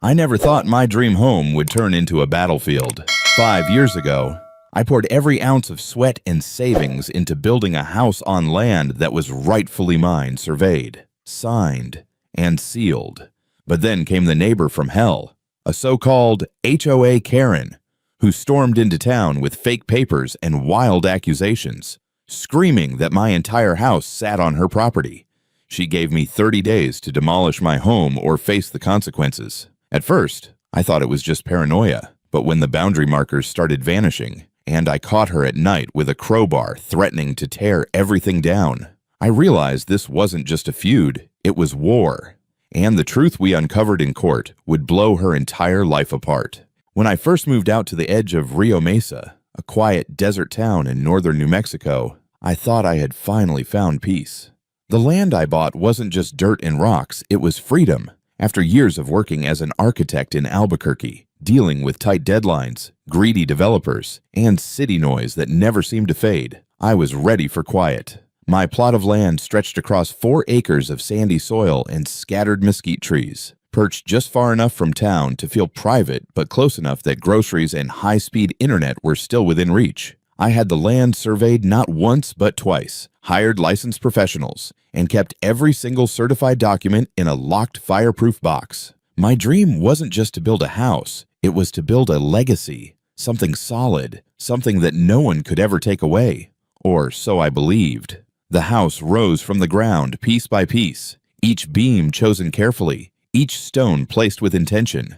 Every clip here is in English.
I never thought my dream home would turn into a battlefield. 5 years ago, I poured every ounce of sweat and savings into building a house on land that was rightfully mine, surveyed, signed, and sealed. But then came the neighbor from hell, a so-called HOA Karen, who stormed into town with fake papers and wild accusations, screaming that my entire house sat on her property. She gave me 30 days to demolish my home or face the consequences. At first, I thought it was just paranoia, but when the boundary markers started vanishing, and I caught her at night with a crowbar threatening to tear everything down, I realized this wasn't just a feud, it was war. And the truth we uncovered in court would blow her entire life apart. When I first moved out to the edge of Rio Mesa, a quiet desert town in northern New Mexico, I thought I had finally found peace. The land I bought wasn't just dirt and rocks, it was freedom. After years of working as an architect in Albuquerque, dealing with tight deadlines, greedy developers, and city noise that never seemed to fade, I was ready for quiet. My plot of land stretched across 4 acres of sandy soil and scattered mesquite trees, perched just far enough from town to feel private but close enough that groceries and high-speed internet were still within reach. I had the land surveyed not once but twice, hired licensed professionals, and kept every single certified document in a locked fireproof box. My dream wasn't just to build a house, it was to build a legacy, something solid, something that no one could ever take away. Or so I believed. The house rose from the ground piece by piece, each beam chosen carefully, each stone placed with intention.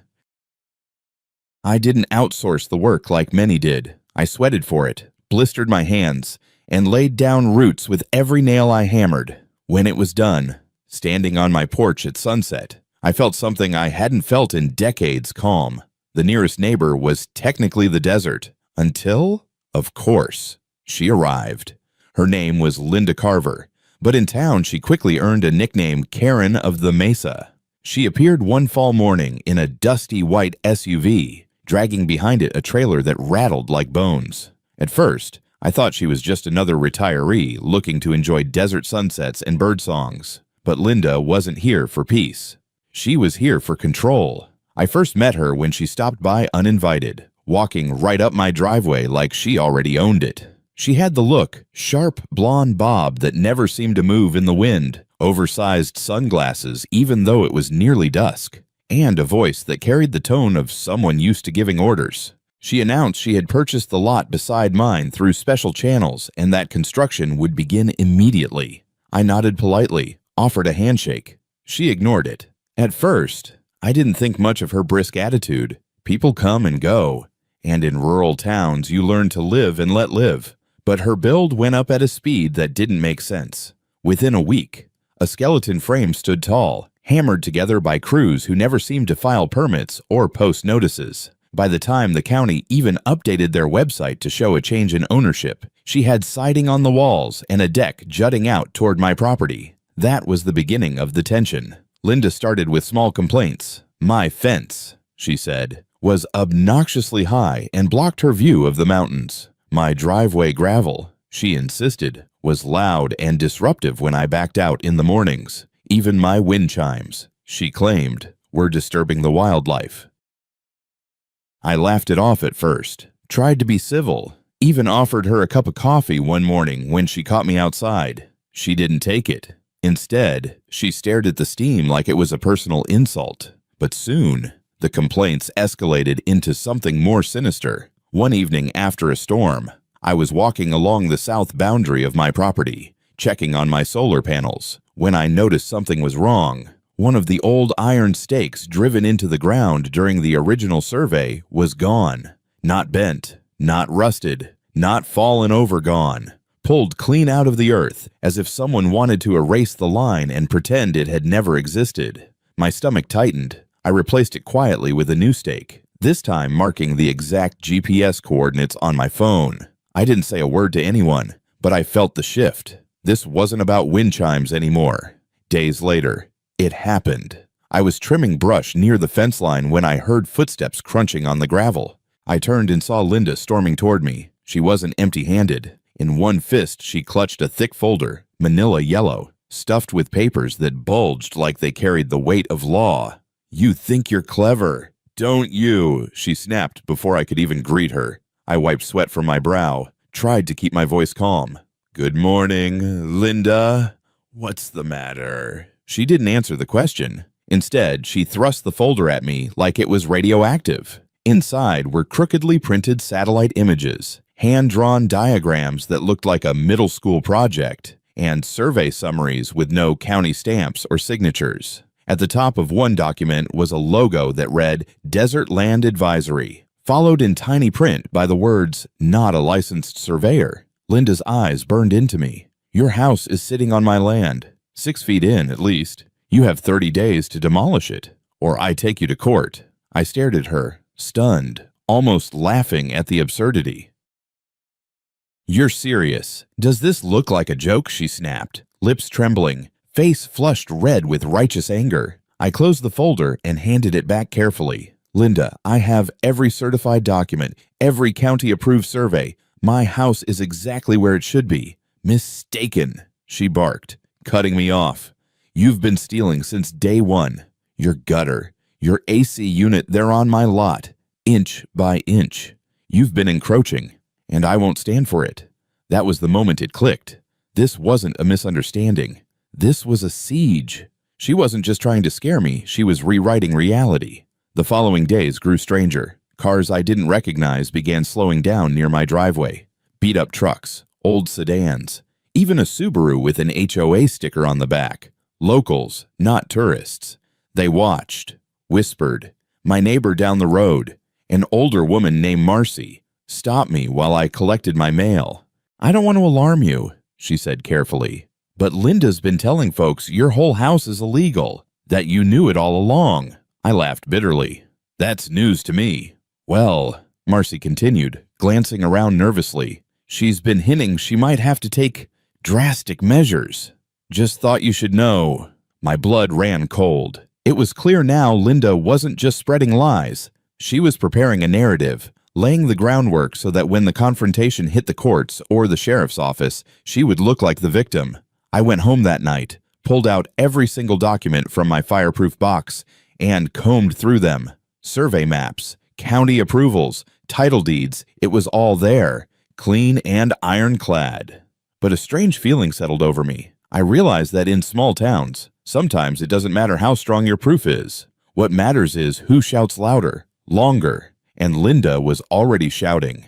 I didn't outsource the work like many did. I sweated for it, blistered my hands, and laid down roots with every nail I hammered. When it was done, standing on my porch at sunset, I felt something I hadn't felt in decades: calm. The nearest neighbor was technically the desert, until, of course, she arrived. Her name was Linda Carver, but in town she quickly earned a nickname, Karen of the Mesa. She appeared one fall morning in a dusty white SUV, dragging behind it a trailer that rattled like bones. At first, I thought she was just another retiree looking to enjoy desert sunsets and birdsongs. But Linda wasn't here for peace. She was here for control. I first met her when she stopped by uninvited, walking right up my driveway like she already owned it. She had the look, sharp blonde bob that never seemed to move in the wind, oversized sunglasses even though it was nearly dusk, and a voice that carried the tone of someone used to giving orders. She announced she had purchased the lot beside mine through special channels and that construction would begin immediately. I nodded politely, offered a handshake. She ignored it. At first, I didn't think much of her brisk attitude. People come and go, and in rural towns you learn to live and let live. But her build went up at a speed that didn't make sense. Within a week, a skeleton frame stood tall, hammered together by crews who never seemed to file permits or post notices. By the time the county even updated their website to show a change in ownership, she had siding on the walls and a deck jutting out toward my property. That was the beginning of the tension. Linda started with small complaints. My fence, she said, was obnoxiously high and blocked her view of the mountains. My driveway gravel, she insisted, was loud and disruptive when I backed out in the mornings. Even my wind chimes, she claimed, were disturbing the wildlife. I laughed it off at first, tried to be civil, even offered her a cup of coffee one morning when she caught me outside. She didn't take it. Instead, she stared at the steam like it was a personal insult. But soon, the complaints escalated into something more sinister. One evening after a storm, I was walking along the south boundary of my property, checking on my solar panels, when I noticed something was wrong. One of the old iron stakes driven into the ground during the original survey was gone. Not bent, not rusted, not fallen over gone. Pulled clean out of the earth, as if someone wanted to erase the line and pretend it had never existed. My stomach tightened. I replaced it quietly with a new stake, this time marking the exact GPS coordinates on my phone. I didn't say a word to anyone, but I felt the shift. This wasn't about wind chimes anymore. Days later, it happened. I was trimming brush near the fence line when I heard footsteps crunching on the gravel. I turned and saw Linda storming toward me. She wasn't empty-handed. In one fist, she clutched a thick folder, manila yellow, stuffed with papers that bulged like they carried the weight of law. You think you're clever, don't you? She snapped before I could even greet her. I wiped sweat from my brow, tried to keep my voice calm. Good morning, Linda. What's the matter? She didn't answer the question. Instead, she thrust the folder at me like it was radioactive. Inside were crookedly printed satellite images, hand-drawn diagrams that looked like a middle school project, and survey summaries with no county stamps or signatures. At the top of one document was a logo that read Desert Land Advisory, followed in tiny print by the words, "Not a licensed surveyor." Linda's eyes burned into me. Your house is sitting on my land, 6 feet in at least. You have 30 days to demolish it, or I take you to court. I stared at her, stunned, almost laughing at the absurdity. You're serious. Does this look like a joke? She snapped, lips trembling, face flushed red with righteous anger. I closed the folder and handed it back carefully. Linda, I have every certified document, every county-approved survey. My house is exactly where it should be. Mistaken, she barked, cutting me off. You've been stealing since day one. Your gutter, your AC unit, they're on my lot, inch by inch. You've been encroaching, and I won't stand for it. That was the moment it clicked. This wasn't a misunderstanding. This was a siege. She wasn't just trying to scare me, she was rewriting reality. The following days grew stranger. Cars I didn't recognize began slowing down near my driveway. Beat-up trucks, old sedans, even a Subaru with an HOA sticker on the back. Locals, not tourists. They watched, whispered. My neighbor down the road, an older woman named Marcy, stopped me while I collected my mail. I don't want to alarm you, she said carefully, but Linda's been telling folks your whole house is illegal, that you knew it all along. I laughed bitterly. That's news to me. Well, Marcy continued, glancing around nervously, she's been hinting she might have to take drastic measures. Just thought you should know. My blood ran cold. It was clear now Linda wasn't just spreading lies. She was preparing a narrative, laying the groundwork so that when the confrontation hit the courts or the sheriff's office, she would look like the victim. I went home that night, pulled out every single document from my fireproof box, and combed through them. Survey maps, county approvals, title deeds, it was all there, clean and ironclad. But a strange feeling settled over me. I realized that in small towns, sometimes it doesn't matter how strong your proof is. What matters is who shouts louder, longer, and Linda was already shouting.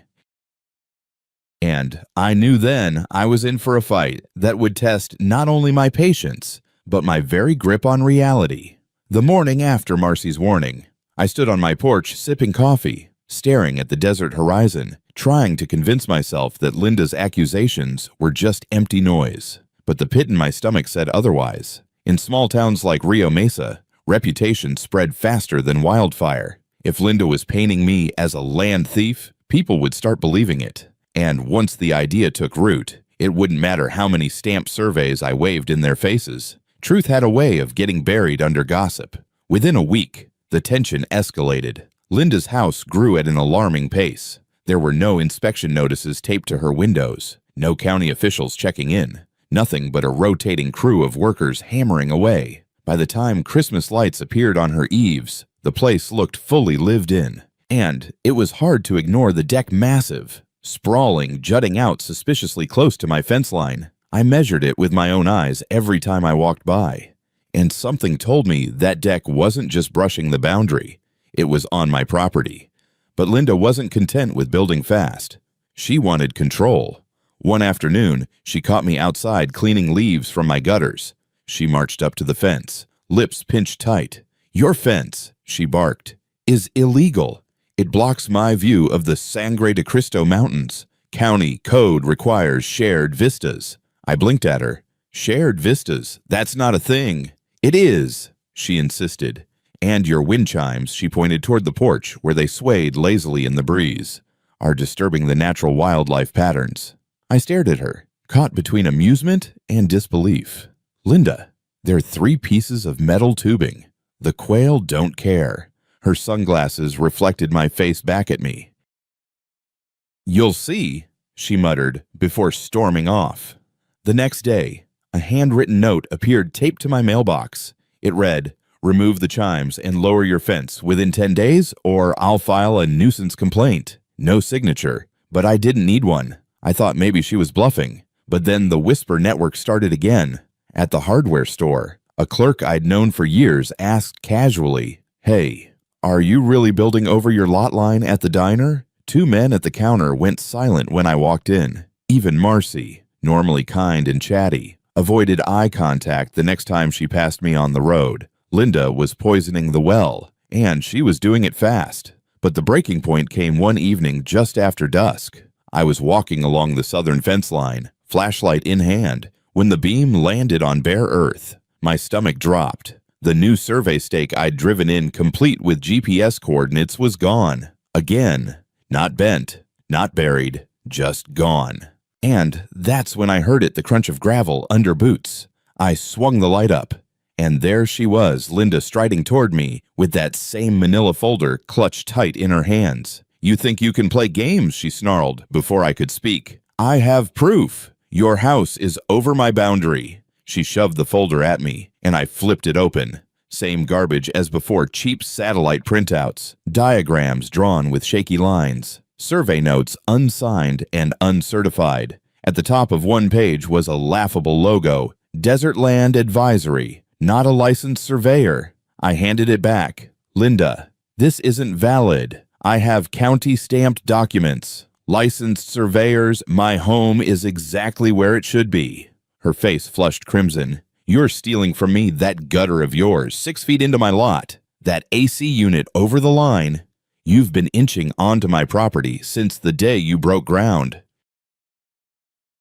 And I knew then I was in for a fight that would test not only my patience, but my very grip on reality. The morning after Marcy's warning, I stood on my porch sipping coffee, staring at the desert horizon, trying to convince myself that Linda's accusations were just empty noise. But the pit in my stomach said otherwise. In small towns like Rio Mesa, reputation spread faster than wildfire. If Linda was painting me as a land thief, people would start believing it. And once the idea took root, it wouldn't matter how many stamp surveys I waved in their faces. Truth had a way of getting buried under gossip. Within a week, the tension escalated. Linda's house grew at an alarming pace. There were no inspection notices taped to her windows, no county officials checking in, nothing but a rotating crew of workers hammering away. By the time Christmas lights appeared on her eaves, the place looked fully lived in. And it was hard to ignore the deck massive, sprawling, jutting out suspiciously close to my fence line. I measured it with my own eyes every time I walked by. And something told me that deck wasn't just brushing the boundary. It was on my property. But Linda wasn't content with building fast. She wanted control. One afternoon, she caught me outside cleaning leaves from my gutters. She marched up to the fence, lips pinched tight. "Your fence," she barked, "is illegal. It blocks my view of the Sangre de Cristo Mountains. County code requires shared vistas." I blinked at her. "Shared vistas? That's not a thing." "It is," she insisted. "And your wind chimes," she pointed toward the porch where they swayed lazily in the breeze, "are disturbing the natural wildlife patterns." I stared at her, caught between amusement and disbelief. "Linda, they're 3 pieces of metal tubing. The quail don't care." Her sunglasses reflected my face back at me. "You'll see," she muttered before storming off. The next day, a handwritten note appeared taped to my mailbox. It read, Remove the chimes and lower your fence within 10 days or I'll file a nuisance complaint. No signature, but I didn't need one. I thought maybe she was bluffing. But then the whisper network started again. At the hardware store, a clerk I'd known for years asked casually, "Hey, are you really building over your lot line at the diner?" Two men at the counter went silent when I walked in. Even Marcy, normally kind and chatty, avoided eye contact the next time she passed me on the road. Linda was poisoning the well, and she was doing it fast. But the breaking point came one evening just after dusk. I was walking along the southern fence line, flashlight in hand, when the beam landed on bare earth. My stomach dropped. The new survey stake I'd driven in, complete with GPS coordinates, was gone. Again. Not bent, not buried, just gone. And that's when I heard it, the crunch of gravel under boots. I swung the light up, and there she was, Linda, striding toward me with that same manila folder clutched tight in her hands. "You think you can play games," she snarled before I could speak. "I have proof. Your house is over my boundary." She shoved the folder at me, and I flipped it open. Same garbage as before, cheap satellite printouts, diagrams drawn with shaky lines, survey notes unsigned and uncertified. At the top of one page was a laughable logo, Desert Land Advisory, not a licensed surveyor. I handed it back. "Linda, this isn't valid. I have county-stamped documents. Licensed surveyors, my home is exactly where it should be." Her face flushed crimson. "You're stealing from me that gutter of yours, 6 feet into my lot. That AC unit over the line. You've been inching onto my property since the day you broke ground."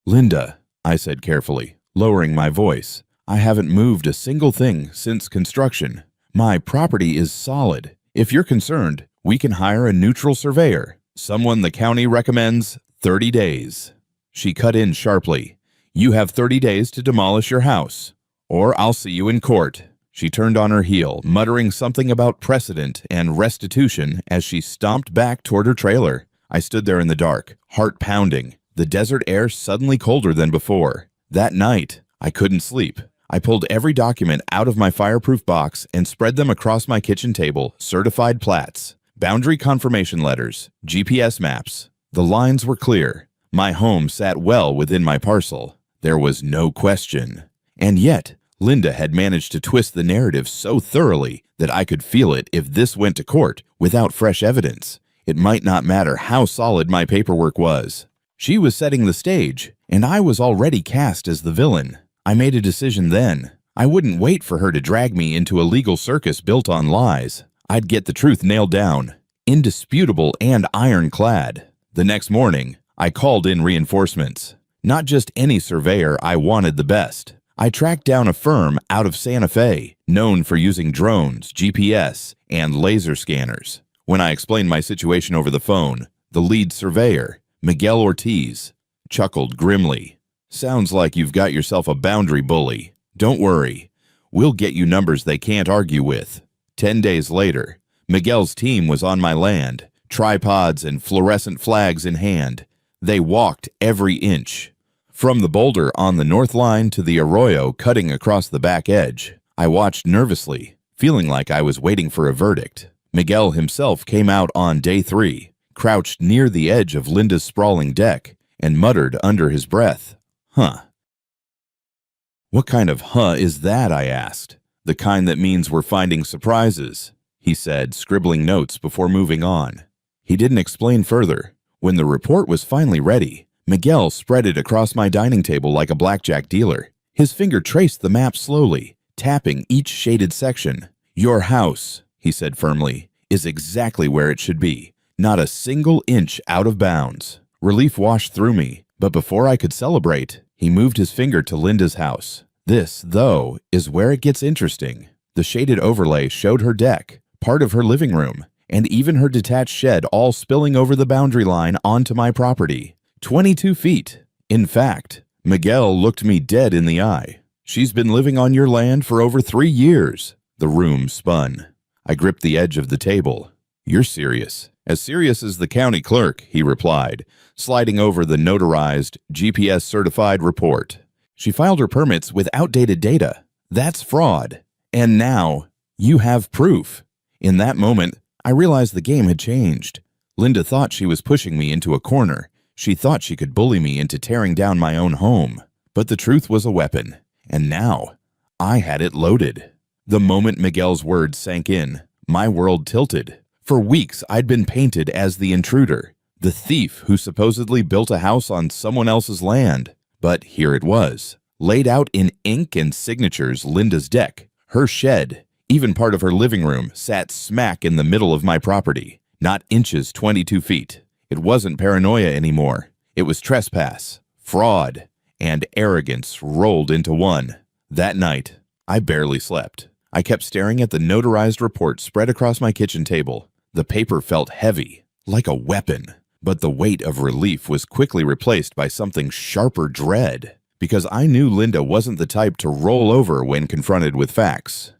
"Linda," I said carefully, lowering my voice, "I haven't moved a single thing since construction. My property is solid. If you're concerned, we can hire a neutral surveyor, someone the county recommends. 30 days. She cut in sharply. "You have 30 days to demolish your house, or I'll see you in court." She turned on her heel, muttering something about precedent and restitution as she stomped back toward her trailer. I stood there in the dark, heart pounding, the desert air suddenly colder than before. That night, I couldn't sleep. I pulled every document out of my fireproof box and spread them across my kitchen table, certified plats, boundary confirmation letters, GPS maps. The lines were clear. My home sat well within my parcel. There was no question. And yet, Linda had managed to twist the narrative so thoroughly that I could feel it if this went to court without fresh evidence. It might not matter how solid my paperwork was. She was setting the stage, and I was already cast as the villain. I made a decision then. I wouldn't wait for her to drag me into a legal circus built on lies. I'd get the truth nailed down, indisputable and ironclad. The next morning, I called in reinforcements. Not just any surveyor, I wanted the best. I tracked down a firm out of Santa Fe, known for using drones, GPS, and laser scanners. When I explained my situation over the phone, the lead surveyor, Miguel Ortiz, chuckled grimly. "Sounds like you've got yourself a boundary bully. Don't worry. We'll get you numbers they can't argue with." 10 days later, Miguel's team was on my land, tripods and fluorescent flags in hand. They walked every inch. From the boulder on the north line to the arroyo cutting across the back edge, I watched nervously, feeling like I was waiting for a verdict. Miguel himself came out on day 3, crouched near the edge of Linda's sprawling deck, and muttered under his breath, "Huh." "What kind of huh is that?" I asked. "The kind that means we're finding surprises," he said, scribbling notes before moving on. He didn't explain further. When the report was finally ready, Miguel spread it across my dining table like a blackjack dealer. His finger traced the map slowly, tapping each shaded section. "Your house," he said firmly, "is exactly where it should be. Not a single inch out of bounds." Relief washed through me, but before I could celebrate, he moved his finger to Linda's house. This, though, is where it gets interesting. The shaded overlay showed her deck, part of her living room, and even her detached shed, all spilling over the boundary line onto my property. 22 feet. In fact, Miguel looked me dead in the eye. "She's been living on your land for over 3 years. The room spun. I gripped the edge of the table. "You're serious." "As serious as the county clerk," he replied, sliding over the notarized, GPS-certified report. "She filed her permits with outdated data. That's fraud. And now, You have proof." In that moment, I realized the game had changed. Linda thought she was pushing me into a corner. She thought she could bully me into tearing down my own home. But the truth was a weapon, and now I had it loaded. The moment Miguel's words sank in, my world tilted. For weeks, I'd been painted as the intruder, the thief who supposedly built a house on someone else's land. But here it was, laid out in ink and signatures. Linda's deck, her shed, even part of her living room sat smack in the middle of my property, not inches 22 feet. It wasn't paranoia anymore. It was trespass, fraud, and arrogance rolled into one. That night, I barely slept. I kept staring at the notarized report spread across my kitchen table. The paper felt heavy, like a weapon, but the weight of relief was quickly replaced by something sharper dread, because I knew Linda wasn't the type to roll over when confronted with facts.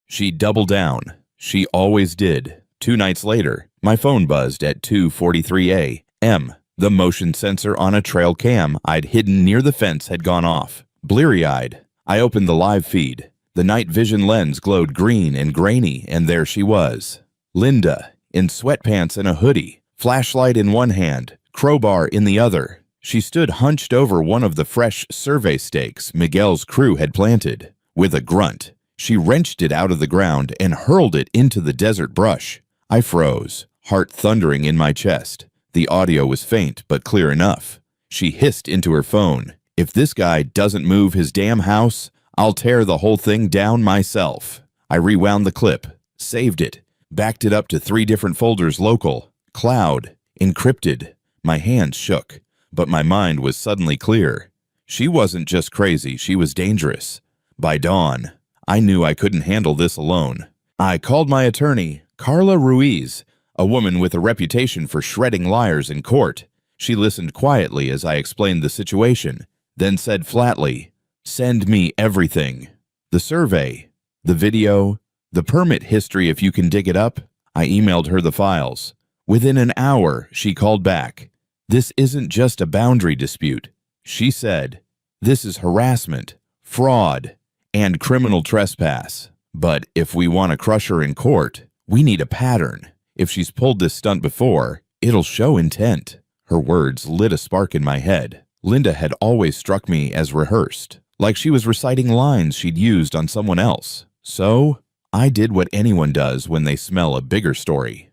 She doubled down. She always did. 2 nights later, my phone buzzed at 2:43 a.m. The motion sensor on a trail cam I'd hidden near the fence had gone off. Bleary-eyed, I opened the live feed. The night vision lens glowed green and grainy, and there she was. Linda, in sweatpants and a hoodie, flashlight in one hand, crowbar in the other. She stood hunched over one of the fresh survey stakes Miguel's crew had planted. With a grunt, she wrenched it out of the ground and hurled it into the desert brush. I froze, heart thundering in my chest. The audio was faint but clear enough. She hissed into her phone, "If this guy doesn't move his damn house, I'll tear the whole thing down myself." I rewound the clip, saved it, backed it up to 3 different folders: local, cloud, encrypted. My hands shook, but my mind was suddenly clear. She wasn't just crazy, she was dangerous. By dawn, I knew I couldn't handle this alone. I called my attorney, Carla Ruiz, a woman with a reputation for shredding liars in court. She listened quietly as I explained the situation, then said flatly, "Send me everything. The survey, the video, the permit history if you can dig it up." I emailed her the files. Within an hour, she called back. "This isn't just a boundary dispute," she said. "This is harassment, fraud, and criminal trespass. But if we want to crush her in court, we need a pattern. If she's pulled this stunt before, it'll show intent." Her words lit a spark in my head. Linda had always struck me as rehearsed, like she was reciting lines she'd used on someone else. So, I did what anyone does when they smell a bigger story.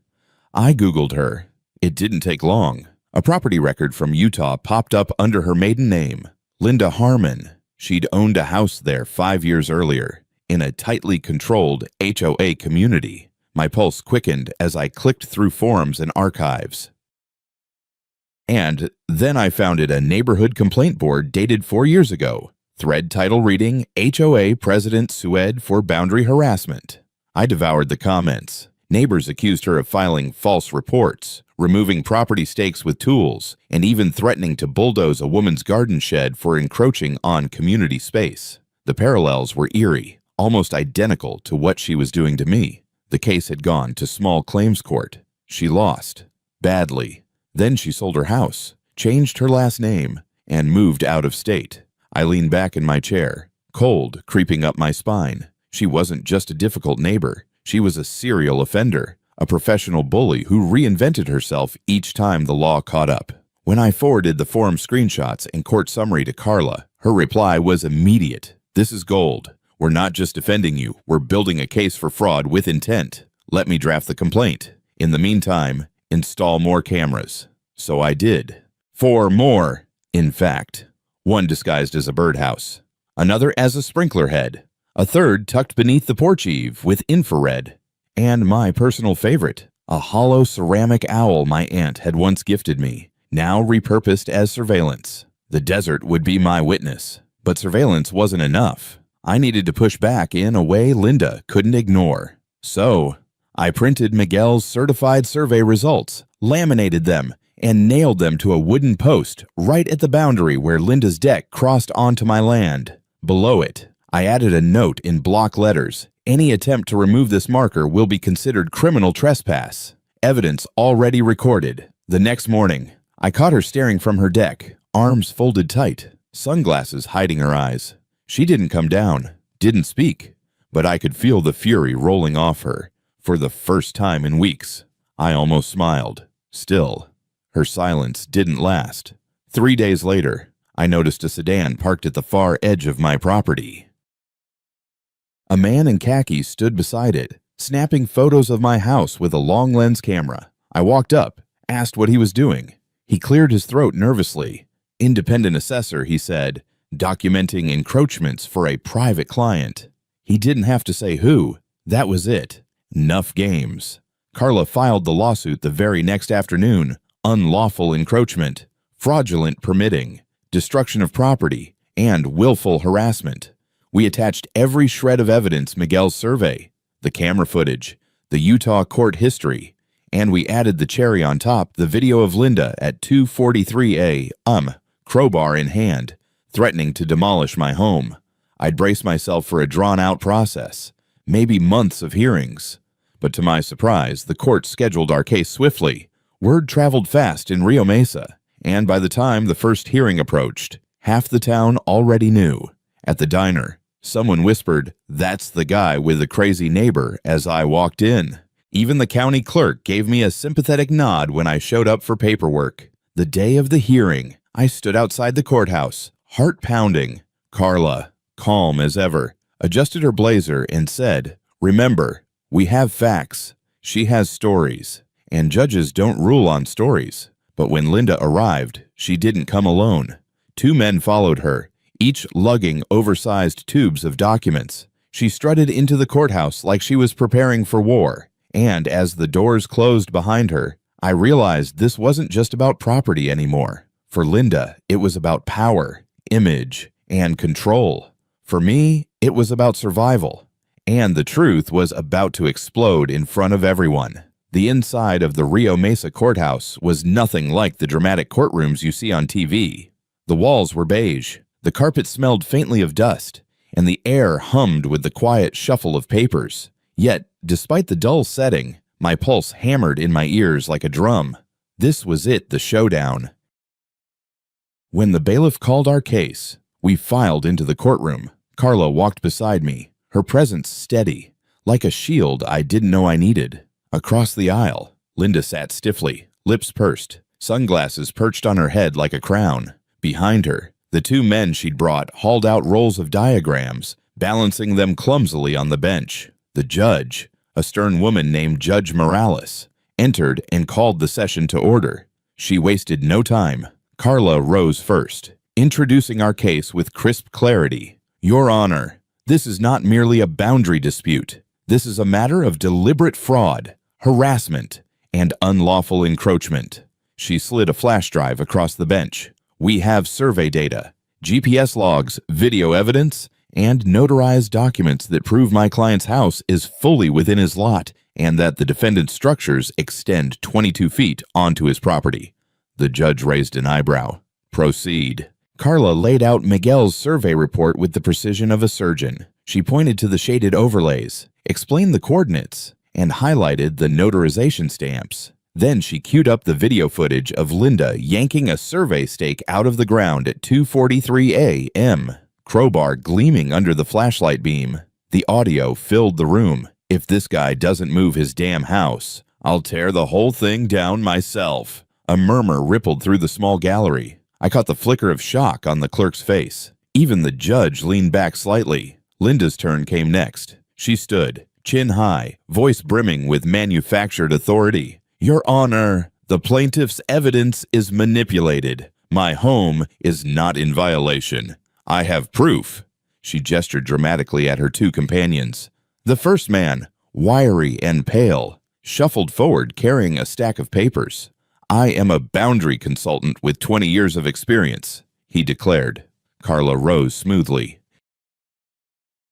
I Googled her. It didn't take long. A property record from Utah popped up under her maiden name, Linda Harmon. She'd owned a house there 5 years earlier, in a tightly controlled HOA community. My pulse quickened as I clicked through forums and archives. And then I founded a neighborhood complaint board dated 4 years ago. Thread title reading, "HOA President Sued for Boundary Harassment." I devoured the comments. Neighbors accused her of filing false reports, removing property stakes with tools, and even threatening to bulldoze a woman's garden shed for encroaching on community space. The parallels were eerie, almost identical to what she was doing to me. The case had gone to small claims court. She lost. Badly. Then she sold her house, changed her last name, and moved out of state. I leaned back in my chair, cold creeping up my spine. She wasn't just a difficult neighbor. She was a serial offender, a professional bully who reinvented herself each time the law caught up. When I forwarded the forum screenshots and court summary to Carla, her reply was immediate. "This is gold. We're not just defending you, we're building a case for fraud with intent. Let me draft the complaint. In the meantime, install more cameras." So I did. 4 more, in fact. One disguised as a birdhouse, another as a sprinkler head, a third tucked beneath the porch eave with infrared, and my personal favorite, a hollow ceramic owl my aunt had once gifted me, now repurposed as surveillance. The desert would be my witness, but surveillance wasn't enough. I needed to push back in a way Linda couldn't ignore. So, I printed Miguel's certified survey results, laminated them, and nailed them to a wooden post right at the boundary where Linda's deck crossed onto my land. Below it, I added a note in block letters. "Any attempt to remove this marker will be considered criminal trespass. Evidence already recorded." The next morning, I caught her staring from her deck, arms folded tight, sunglasses hiding her eyes. She didn't come down, didn't speak, but I could feel the fury rolling off her. For the first time in weeks, I almost smiled. Still, her silence didn't last. 3 days later, I noticed a sedan parked at the far edge of my property. A man in khakis stood beside it, snapping photos of my house with a long lens camera. I walked up, asked what he was doing. He cleared his throat nervously. Independent assessor, he said, documenting encroachments for a private client. He didn't have to say who. That was it. Enough games. Carla filed the lawsuit the very next afternoon. Unlawful encroachment, fraudulent permitting, destruction of property, and willful harassment. We attached every shred of evidence Miguel's survey, the camera footage, the Utah court history, and we added the cherry on top, the video of Linda at 243 a.m., crowbar in hand, threatening to demolish my home. I'd brace myself for a drawn-out process, maybe months of hearings. But to my surprise, the court scheduled our case swiftly. Word traveled fast in Rio Mesa, and by the time the first hearing approached, half the town already knew. At the diner, someone whispered, "That's the guy with the crazy neighbor," as I walked in. Even the county clerk gave me a sympathetic nod when I showed up for paperwork. The day of the hearing, I stood outside the courthouse, heart pounding. Carla, calm as ever, adjusted her blazer and said, "Remember, we have facts. She has stories, and judges don't rule on stories." But when Linda arrived, she didn't come alone. 2 men followed her, each lugging oversized tubes of documents. She strutted into the courthouse like she was preparing for war. And as the doors closed behind her, I realized this wasn't just about property anymore. For Linda, it was about power, image, and control. For me, it was about survival. And the truth was about to explode in front of everyone. The inside of the Rio Mesa courthouse was nothing like the dramatic courtrooms you see on TV. The walls were beige, the carpet smelled faintly of dust, and the air hummed with the quiet shuffle of papers. Yet, despite the dull setting, my pulse hammered in my ears like a drum. This was it, the showdown. When the bailiff called our case, we filed into the courtroom. Carla walked beside me, her presence steady, like a shield I didn't know I needed. Across the aisle, Linda sat stiffly, lips pursed, sunglasses perched on her head like a crown. Behind her, the 2 men she'd brought hauled out rolls of diagrams, balancing them clumsily on the bench. The judge, a stern woman named Judge Morales, entered and called the session to order. She wasted no time. Carla rose first, introducing our case with crisp clarity. "Your Honor, this is not merely a boundary dispute. This is a matter of deliberate fraud, harassment, and unlawful encroachment." She slid a flash drive across the bench. "We have survey data, GPS logs, video evidence, and notarized documents that prove my client's house is fully within his lot and that the defendant's structures extend 22 feet onto his property." The judge raised an eyebrow. "Proceed." Carla laid out Miguel's survey report with the precision of a surgeon. She pointed to the shaded overlays, explained the coordinates, and highlighted the notarization stamps. Then she queued up the video footage of Linda yanking a survey stake out of the ground at 2:43 a.m., crowbar gleaming under the flashlight beam. The audio filled the room. "If this guy doesn't move his damn house, I'll tear the whole thing down myself." A murmur rippled through the small gallery. I caught the flicker of shock on the clerk's face. Even the judge leaned back slightly. Linda's turn came next. She stood, chin high, voice brimming with manufactured authority. "Your Honor, the plaintiff's evidence is manipulated. My home is not in violation. I have proof." She gestured dramatically at her 2 companions. The first man, wiry and pale, shuffled forward carrying a stack of papers. "I am a boundary consultant with 20 years of experience," he declared. Carla rose smoothly.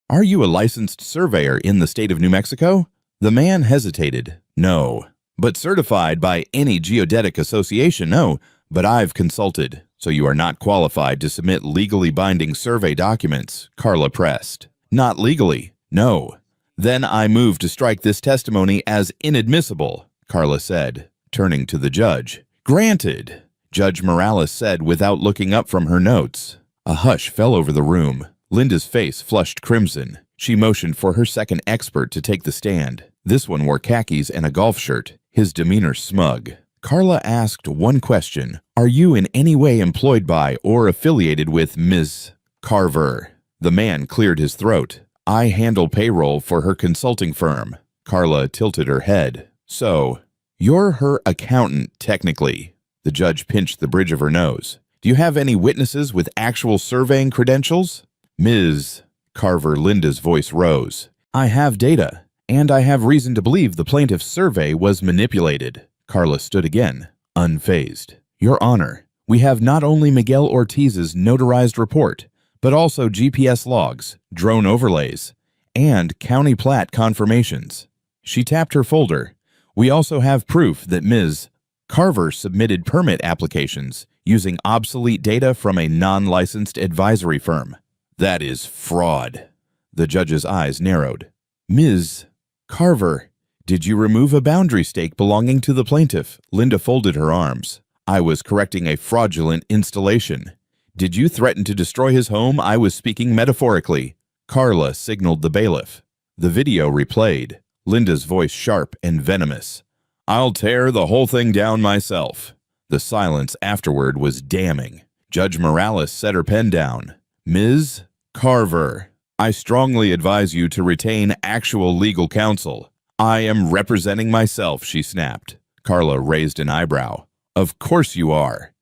"Are you a licensed surveyor in the state of New Mexico?" The man hesitated. "No." "But certified by any geodetic association?" "No, but I've consulted." "So you are not qualified to submit legally binding survey documents?" Carla pressed. "Not legally, no." "Then I move to strike this testimony as inadmissible," Carla said, turning to the judge. "Granted," Judge Morales said without looking up from her notes. A hush fell over the room. Linda's face flushed crimson. She motioned for her second expert to take the stand. This one wore khakis and a golf shirt, his demeanor smug. Carla asked one question. Are you in any way employed by or affiliated with Ms. Carver? The man cleared his throat. I handle payroll for her consulting firm. Carla tilted her head. So, you're her accountant, technically. The judge pinched the bridge of her nose. Do you have any witnesses with actual surveying credentials? Ms. Carver, Linda's voice rose. I have data, and I have reason to believe the plaintiff's survey was manipulated. Carla stood again, unfazed. Your Honor, we have not only Miguel Ortiz's notarized report, but also GPS logs, drone overlays, and county plat confirmations. She tapped her folder. We also have proof that Ms. Carver submitted permit applications using obsolete data from a non-licensed advisory firm. That is fraud. The judge's eyes narrowed. Ms. Carver, did you remove a boundary stake belonging to the plaintiff? Linda folded her arms. I was correcting a fraudulent installation. Did you threaten to destroy his home? I was speaking metaphorically. Carla signaled the bailiff. The video replayed, Linda's voice sharp and venomous. I'll tear the whole thing down myself. The silence afterward was damning. Judge Morales set her pen down. Ms. Carver, I strongly advise you to retain actual legal counsel. I am representing myself, she snapped. Carla raised an eyebrow. Of course you are.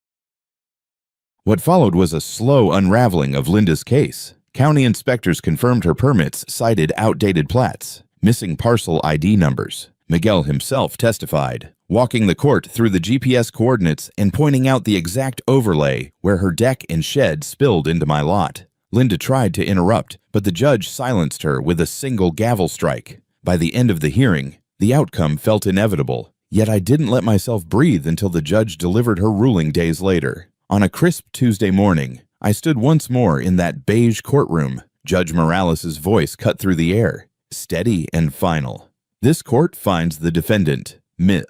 What followed was a slow unraveling of Linda's case. County inspectors confirmed her permits cited outdated plats, missing parcel ID numbers. Miguel himself testified, walking the court through the GPS coordinates and pointing out the exact overlay where her deck and shed spilled into my lot. Linda tried to interrupt, but the judge silenced her with a single gavel strike. By the end of the hearing, the outcome felt inevitable, yet I didn't let myself breathe until the judge delivered her ruling days later. On a crisp Tuesday morning, I stood once more in that beige courtroom. Judge Morales' voice cut through the air, steady and final. This court finds the defendant, Ms.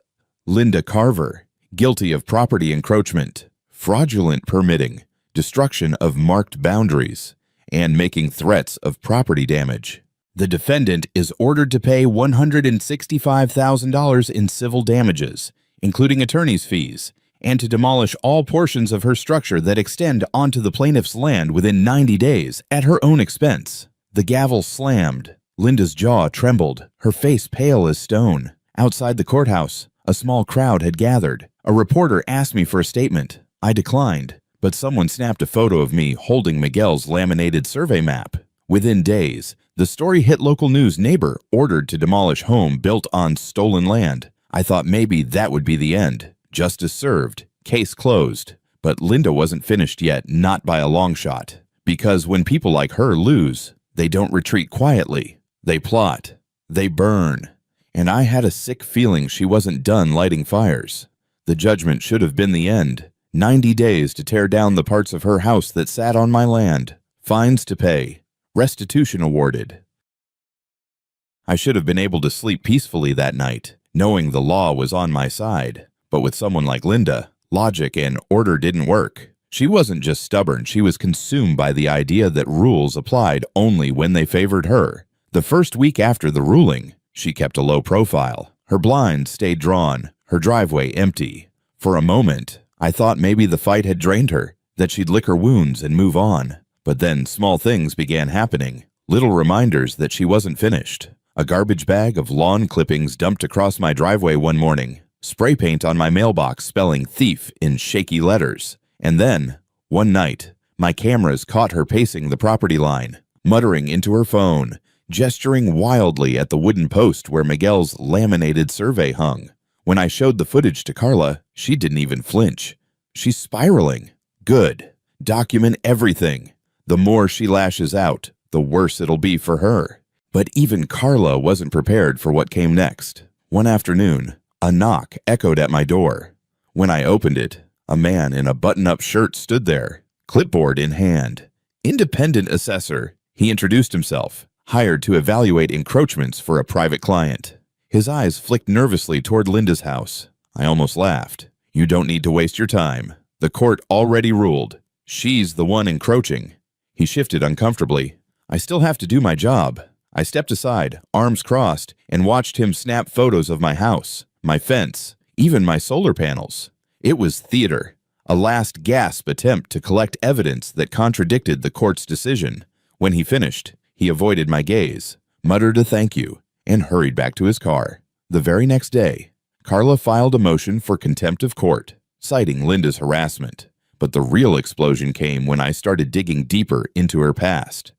Linda Carver, guilty of property encroachment, fraudulent permitting, destruction of marked boundaries, and making threats of property damage. The defendant is ordered to pay $165,000 in civil damages, including attorney's fees, and to demolish all portions of her structure that extend onto the plaintiff's land within 90 days at her own expense. The gavel slammed. Linda's jaw trembled, her face pale as stone. Outside the courthouse, a small crowd had gathered. A reporter asked me for a statement. I declined, but someone snapped a photo of me holding Miguel's laminated survey map. Within days, the story hit local news. Neighbor ordered to demolish home built on stolen land. I thought maybe that would be the end. Justice served. Case closed. But Linda wasn't finished yet, not by a long shot. Because when people like her lose, they don't retreat quietly. They plot. They burn. And I had a sick feeling she wasn't done lighting fires. The judgment should have been the end. 90 days to tear down the parts of her house that sat on my land. Fines to pay. Restitution awarded. I should have been able to sleep peacefully that night, knowing the law was on my side. But with someone like Linda, logic and order didn't work. She wasn't just stubborn, she was consumed by the idea that rules applied only when they favored her. The first week after the ruling, she kept a low profile. Her blinds stayed drawn, her driveway empty. For a moment, I thought maybe the fight had drained her, that she'd lick her wounds and move on. But then small things began happening, little reminders that she wasn't finished. A garbage bag of lawn clippings dumped across my driveway one morning, spray paint on my mailbox spelling thief in shaky letters. And then, one night, my cameras caught her pacing the property line, muttering into her phone, gesturing wildly at the wooden post where Miguel's laminated survey hung. When I showed the footage to Carla, she didn't even flinch. She's spiraling. Good. Document everything. The more she lashes out, the worse it'll be for her. But even Carla wasn't prepared for what came next. One afternoon, a knock echoed at my door. When I opened it, a man in a button-up shirt stood there, clipboard in hand. Independent assessor, he introduced himself, hired to evaluate encroachments for a private client. His eyes flicked nervously toward Linda's house. I almost laughed. You don't need to waste your time. The court already ruled. She's the one encroaching. He shifted uncomfortably. I still have to do my job. I stepped aside, arms crossed, and watched him snap photos of my house, my fence, even my solar panels. It was theater, a last gasp attempt to collect evidence that contradicted the court's decision. When he finished, he avoided my gaze, muttered a thank you, and hurried back to his car. The very next day, Carla filed a motion for contempt of court, citing Linda's harassment. But the real explosion came when I started digging deeper into her past.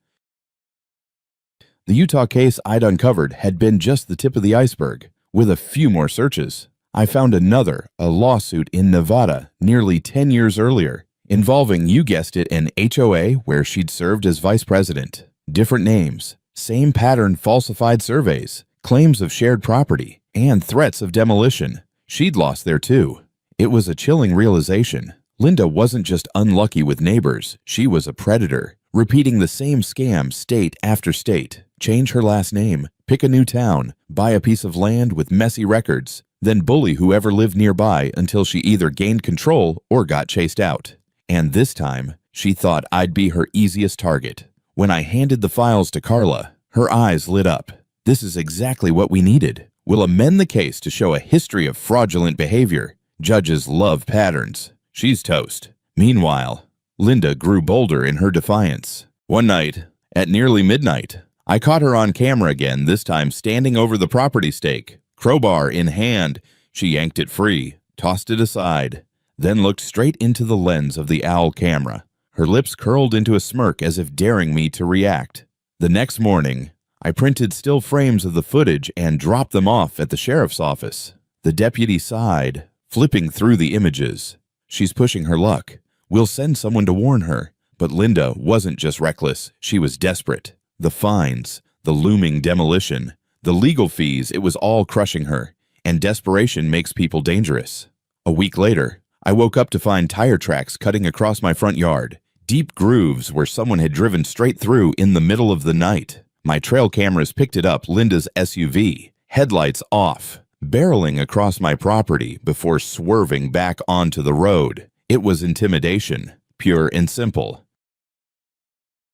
The Utah case I'd uncovered had been just the tip of the iceberg. With a few more searches, I found a lawsuit in Nevada nearly 10 years earlier, involving, you guessed it, an HOA where she'd served as vice president. Different names, same pattern, falsified surveys, claims of shared property, and threats of demolition. She'd lost there too. It was a chilling realization. Linda wasn't just unlucky with neighbors, she was a predator, repeating the same scam state after state. Change her last name, pick a new town, buy a piece of land with messy records, then bully whoever lived nearby until she either gained control or got chased out. And this time, she thought I'd be her easiest target. When I handed the files to Carla, her eyes lit up. This is exactly what we needed. We'll amend the case to show a history of fraudulent behavior. Judges love patterns. She's toast. Meanwhile, Linda grew bolder in her defiance. One night, at nearly midnight, I caught her on camera again, this time standing over the property stake. Crowbar in hand, she yanked it free, tossed it aside, then looked straight into the lens of the owl camera. Her lips curled into a smirk as if daring me to react. The next morning, I printed still frames of the footage and dropped them off at the sheriff's office. The deputy sighed, flipping through the images. She's pushing her luck. We'll send someone to warn her. But Linda wasn't just reckless, she was desperate. The fines, the looming demolition, the legal fees, it was all crushing her. And desperation makes people dangerous. A week later, I woke up to find tire tracks cutting across my front yard, deep grooves where someone had driven straight through in the middle of the night. My trail cameras picked it up, Linda's SUV, headlights off, barreling across my property before swerving back onto the road. It was intimidation, pure and simple.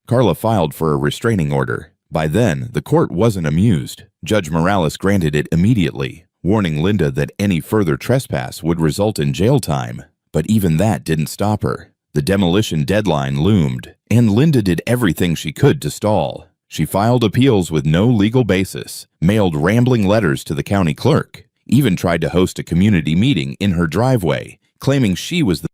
Carla filed for a restraining order. By then, the court wasn't amused. Judge Morales granted it immediately, warning Linda that any further trespass would result in jail time. But even that didn't stop her. The demolition deadline loomed, and Linda did everything she could to stall. She filed appeals with no legal basis, mailed rambling letters to the county clerk, even tried to host a community meeting in her driveway, claiming she was the